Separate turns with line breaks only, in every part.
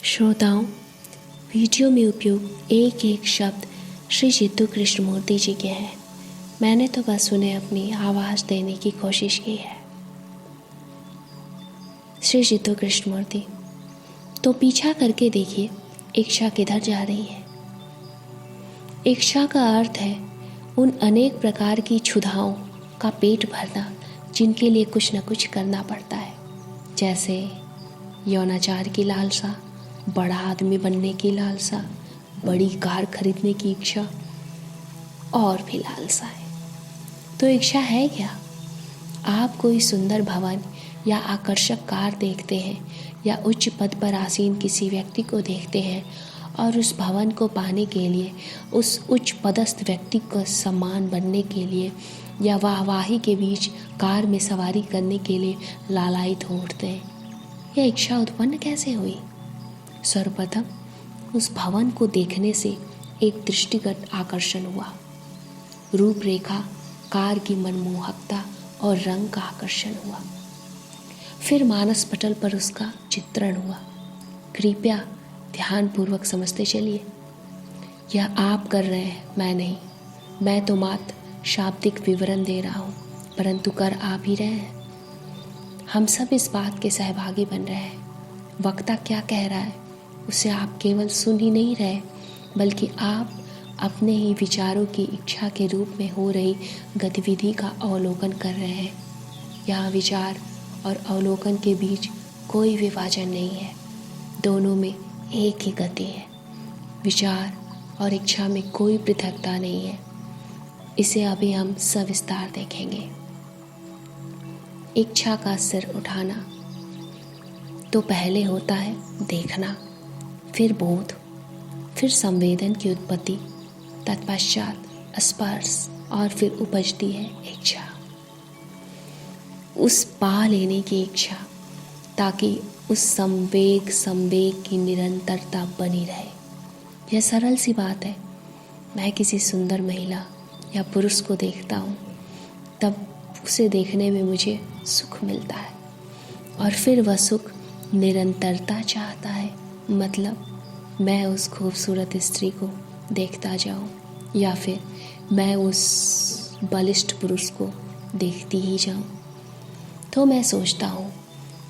श्रोताओं, वीडियो में उपयोग एक एक शब्द श्री जिद्दू कृष्णमूर्ति जी के हैं। मैंने तो बस उन्हें अपनी आवाज़ देने की कोशिश की है। श्री जिद्दू कृष्णमूर्ति, तो पीछा करके देखिए इच्छा किधर जा रही है। इच्छा का अर्थ है उन अनेक प्रकार की क्षुधाओं का पेट भरना जिनके लिए कुछ न कुछ करना पड़ता है, जैसे यौनाचार की लालसा, बड़ा आदमी बनने की लालसा, बड़ी कार खरीदने की इच्छा और भी लालसा है। तो इच्छा है क्या? आप कोई सुंदर भवन या आकर्षक कार देखते हैं या उच्च पद पर आसीन किसी व्यक्ति को देखते हैं और उस भवन को पाने के लिए, उस उच्च पदस्थ व्यक्ति को सम्मान बनने के लिए या वाहवाही के बीच कार में सवारी करने के लिए लालायित हो उठते हैं। यह इच्छा उत्पन्न कैसे हुई? सर्वप्रथम उस भवन को देखने से एक दृष्टिगत आकर्षण हुआ। रूपरेखा, कार की मनमोहकता और रंग का आकर्षण हुआ। फिर मानस पटल पर उसका चित्रण हुआ। कृपया ध्यानपूर्वक समझते चलिए। यह आप कर रहे हैं, मैं नहीं। मैं तो मात्र शाब्दिक विवरण दे रहा हूँ, परंतु कर आप ही रहे हैं। हम सब इस बात के सहभागी बन रहे हैं। वक्ता क्या कह रहा है उसे आप केवल सुन ही नहीं रहे, बल्कि आप अपने ही विचारों की इच्छा के रूप में हो रही गतिविधि का अवलोकन कर रहे हैं। यहाँ विचार और अवलोकन के बीच कोई विभाजन नहीं है, दोनों में एक ही गति है। विचार और इच्छा में कोई पृथकता नहीं है। इसे अभी हम सविस्तार देखेंगे। इच्छा का सिर उठाना तो पहले होता है देखना, फिर बोध, फिर संवेदन की उत्पत्ति, तत्पश्चात स्पर्श और फिर उपजती है इच्छा। उस पा लेने की इच्छा, ताकि उस संवेग की निरंतरता बनी रहे। यह सरल सी बात है। मैं किसी सुंदर महिला या पुरुष को देखता हूँ, तब उसे देखने में मुझे सुख मिलता है और फिर वह सुख निरंतरता चाहता है। मतलब मैं उस खूबसूरत स्त्री को देखता जाऊं या फिर मैं उस बलिष्ठ पुरुष को देखती ही जाऊं। तो मैं सोचता हूँ,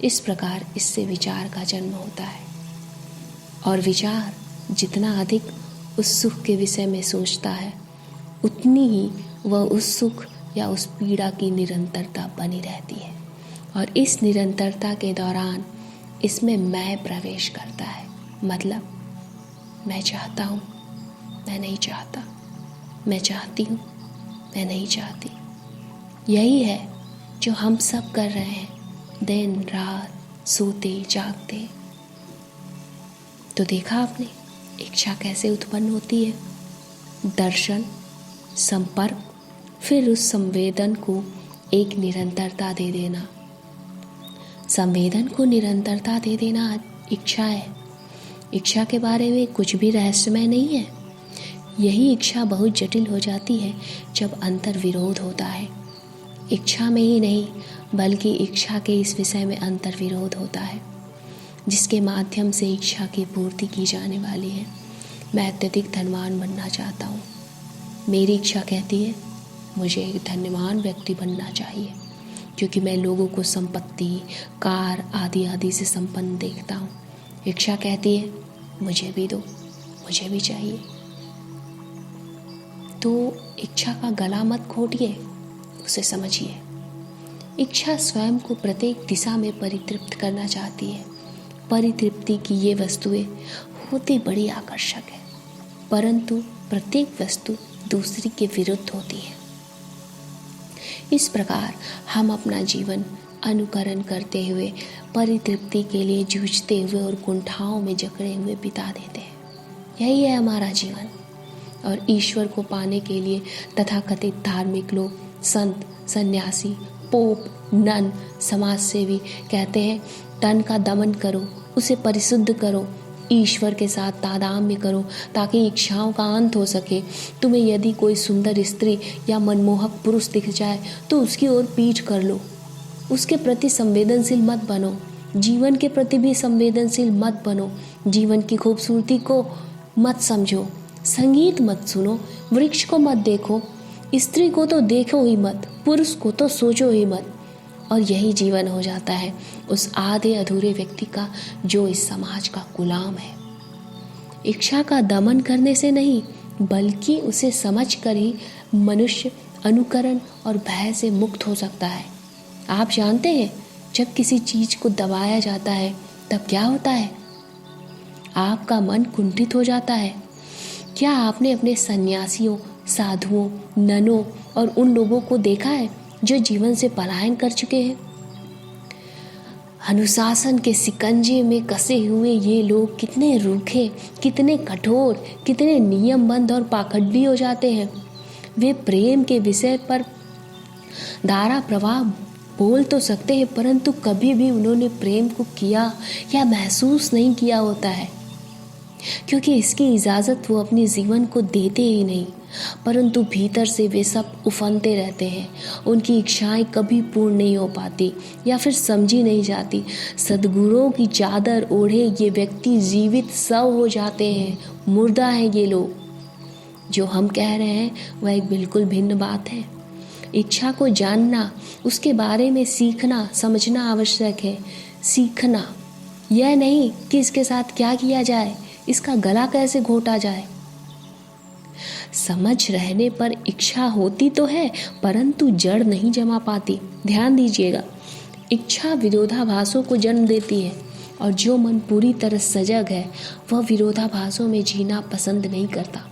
इस प्रकार इससे विचार का जन्म होता है। और विचार जितना अधिक उस सुख के विषय में सोचता है, उतनी ही वह उस सुख या उस पीड़ा की निरंतरता बनी रहती है। और इस निरंतरता के दौरान इसमें मैं प्रवेश करता है। मतलब मैं चाहता हूँ, मैं नहीं चाहता, मैं चाहती हूँ, मैं नहीं चाहती। यही है जो हम सब कर रहे हैं, दिन रात सोते जागते। तो देखा आपने इच्छा कैसे उत्पन्न होती है? दर्शन, संपर्क, फिर उस संवेदन को एक निरंतरता दे देना। संवेदन को निरंतरता दे देना इच्छा है। इच्छा के बारे में कुछ भी रहस्यमय नहीं है। यही इच्छा बहुत जटिल हो जाती है जब अंतर विरोध होता है। इच्छा में ही नहीं, बल्कि इच्छा के इस विषय में अंतर विरोध होता है, जिसके माध्यम से इच्छा की पूर्ति की जाने वाली है। मैं अत्यधिक धनवान बनना चाहता हूँ। मेरी इच्छा कहती है मुझे एक धनवान व्यक्ति बनना चाहिए, क्योंकि मैं लोगों को संपत्ति, कार आदि आदि से संपन्न देखता हूँ। इच्छा कहती है मुझे भी दो, मुझे भी चाहिए। तो इच्छा का गला मत घोटिए, उसे समझिए। इच्छा स्वयं को प्रत्येक दिशा में परितृप्त करना चाहती है। परितृप्ति की ये वस्तुएं होती बड़ी आकर्षक है, परंतु प्रत्येक वस्तु दूसरी के विरुद्ध होती है। इस प्रकार हम अपना जीवन अनुकरण करते हुए, परितृप्ति के लिए जूझते हुए और कुंठाओं में जकड़े हुए बिता देते हैं। यही है हमारा जीवन। और ईश्वर को पाने के लिए तथाकथित धार्मिक लोग, संत, सन्यासी, पोप, नन, समाजसेवी कहते हैं तन का दमन करो, उसे परिशुद्ध करो, ईश्वर के साथ तादात्म्य करो ताकि इच्छाओं का अंत हो सके। तुम्हें यदि कोई सुंदर स्त्री या मनमोहक पुरुष दिख जाए तो उसकी ओर पीठ कर लो, उसके प्रति संवेदनशील मत बनो, जीवन के प्रति भी संवेदनशील मत बनो, जीवन की खूबसूरती को मत समझो, संगीत मत सुनो, वृक्ष को मत देखो, स्त्री को तो देखो ही मत, पुरुष को तो सोचो ही मत। और यही जीवन हो जाता है उस आधे अधूरे व्यक्ति का जो इस समाज का गुलाम है। इच्छा का दमन करने से नहीं, बल्कि उसे समझ कर ही मनुष्य अनुकरण और भय से मुक्त हो सकता है। आप जानते हैं, जब किसी चीज को दबाया जाता है तब क्या होता है? आपका मन कुंठित हो जाता है। क्या आपने अपने सन्यासियों, साधुओं, ननों और उन लोगों को देखा है जो जीवन से पलायन कर चुके हैं? अनुशासन के शिकंजे में कसे हुए ये लोग कितने रूखे, कितने कठोर, कितने नियमबद्ध और पाखंडी हो जाते हैं। वे प्रेम के विषय पर धारा प्रवाह बोल तो सकते हैं, परंतु कभी भी उन्होंने प्रेम को किया या महसूस नहीं किया होता है, क्योंकि इसकी इजाज़त वो अपने जीवन को देते ही नहीं। परंतु भीतर से वे सब उफनते रहते हैं। उनकी इच्छाएं कभी पूर्ण नहीं हो पाती या फिर समझी नहीं जाती। सद्गुरुओं की चादर ओढ़े ये व्यक्ति जीवित शव हो जाते हैं, मुर्दा हैं ये लोग। जो हम कह रहे हैं वह एक बिल्कुल भिन्न बात है। इच्छा को जानना, उसके बारे में सीखना समझना आवश्यक है। सीखना यह नहीं कि इसके साथ क्या किया जाए, इसका गला कैसे घोटा जाए। समझ रहने पर इच्छा होती तो है, परंतु जड़ नहीं जमा पाती। ध्यान दीजिएगा, इच्छा विरोधाभासों को जन्म देती है, और जो मन पूरी तरह सजग है वह विरोधाभासों में जीना पसंद नहीं करता।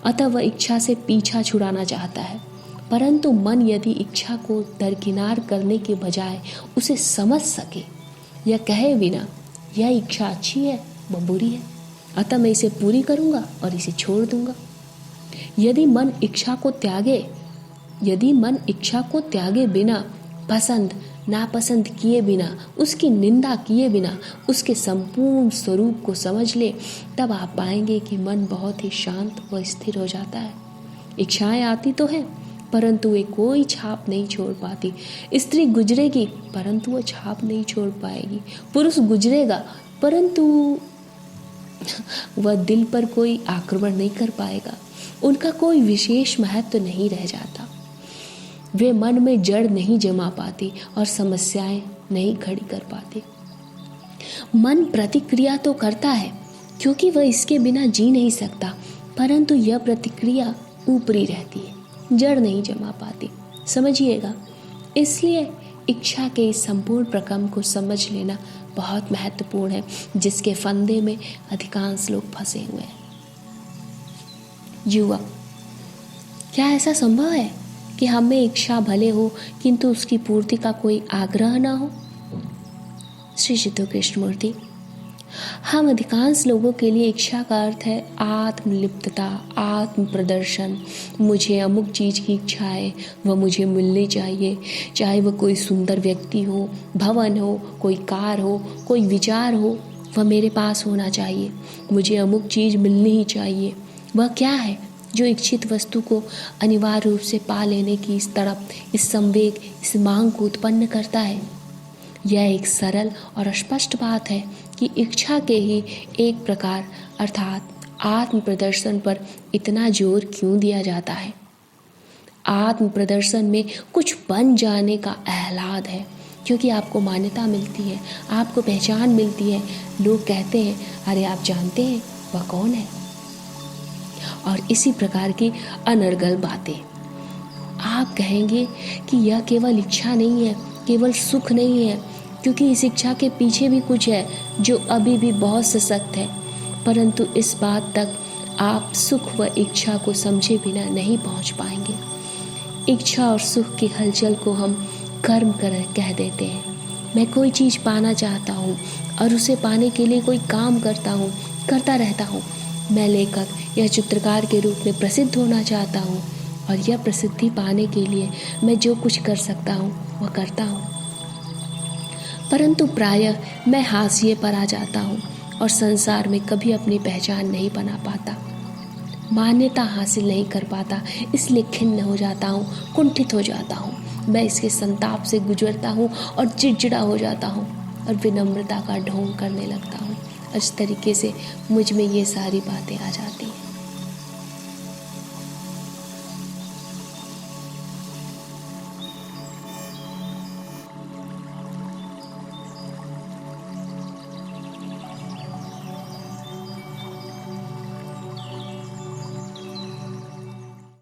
अतः वह इच्छा से पीछा छुड़ाना चाहता है। परंतु मन यदि इच्छा को दरकिनार करने के बजाय उसे समझ सके या कहे बिना यह इच्छा अच्छी है वह बुरी है, अतः मैं इसे पूरी करूंगा और इसे छोड़ दूंगा। यदि मन इच्छा को त्यागे बिना, पसंद नापसंद किए बिना, उसकी निंदा किए बिना उसके संपूर्ण स्वरूप को समझ ले, तब आप पाएंगे कि मन बहुत ही शांत व स्थिर हो जाता है। इच्छाएं आती तो हैं, परंतु वे कोई छाप नहीं छोड़ पाती। स्त्री गुजरेगी परंतु वह छाप नहीं छोड़ पाएगी। पुरुष गुजरेगा परंतु वह दिल पर कोई आक्रमण नहीं कर पाएगा। उनका कोई विशेष महत्व नहीं रह जाता। वे मन में जड़ नहीं जमा पाती और समस्याएं नहीं खड़ी कर पाती। मन प्रतिक्रिया तो करता है क्योंकि वह इसके बिना जी नहीं सकता, परंतु यह प्रतिक्रिया ऊपरी रहती है, जड़ नहीं जमा पाती। समझिएगा, इसलिए इच्छा के इस संपूर्ण प्रक्रम को समझ लेना बहुत महत्वपूर्ण है, जिसके फंदे में अधिकांश लोग फंसे हुए हैं। युवक, क्या ऐसा संभव है कि हमें इच्छा भले हो किंतु उसकी पूर्ति का कोई आग्रह ना हो? श्री चित्तू कृष्णमूर्ति, हम अधिकांश लोगों के लिए इच्छा का अर्थ है आत्मलिप्तता, आत्म प्रदर्शन। मुझे अमुक चीज़ की इच्छा है, वह मुझे मिलनी चाहिए, चाहे वह कोई सुंदर व्यक्ति हो, भवन हो, कोई कार हो, कोई विचार हो, वह मेरे पास होना चाहिए। मुझे अमुक चीज़ मिलनी ही चाहिए। वह क्या है जो इच्छित वस्तु को अनिवार्य रूप से पा लेने की इस तड़प, इस संवेग, इस मांग को उत्पन्न करता है? यह एक सरल और स्पष्ट बात है कि इच्छा के ही एक प्रकार अर्थात आत्म प्रदर्शन पर इतना जोर क्यों दिया जाता है। आत्म प्रदर्शन में कुछ बन जाने का आह्लाद है, क्योंकि आपको मान्यता मिलती है, आपको पहचान मिलती है। लोग कहते हैं, अरे आप जानते हैं वह कौन है? और इसी प्रकार की अनर्गल बातें। आप कहेंगे कि यह केवल इच्छा नहीं है, केवल सुख नहीं है, क्योंकि इस इच्छा के पीछे भी कुछ है जो अभी भी बहुत सशक्त है। परंतु इस बात तक आप सुख व इच्छा को समझे बिना नहीं पहुंच पाएंगे। इच्छा और सुख की हलचल को हम कर्म कह देते हैं। मैं कोई चीज़ पाना चाहता हूँ और उसे पाने के लिए कोई काम करता रहता हूँ। मैं लेखक या चित्रकार के रूप में प्रसिद्ध होना चाहता हूँ, और यह प्रसिद्धि पाने के लिए मैं जो कुछ कर सकता हूँ वह करता हूँ। परंतु प्रायः मैं हाशिए पर आ जाता हूँ और संसार में कभी अपनी पहचान नहीं बना पाता, मान्यता हासिल नहीं कर पाता। इसलिए खिन्न हो जाता हूँ, कुंठित हो जाता हूँ। मैं इसके संताप से गुजरता हूँ और चिड़चिड़ा हो जाता हूँ। और विनम्रता का ढोंग करने लगता हूँ। इस तरीके से मुझ में ये सारी बातें आ जाती हैं।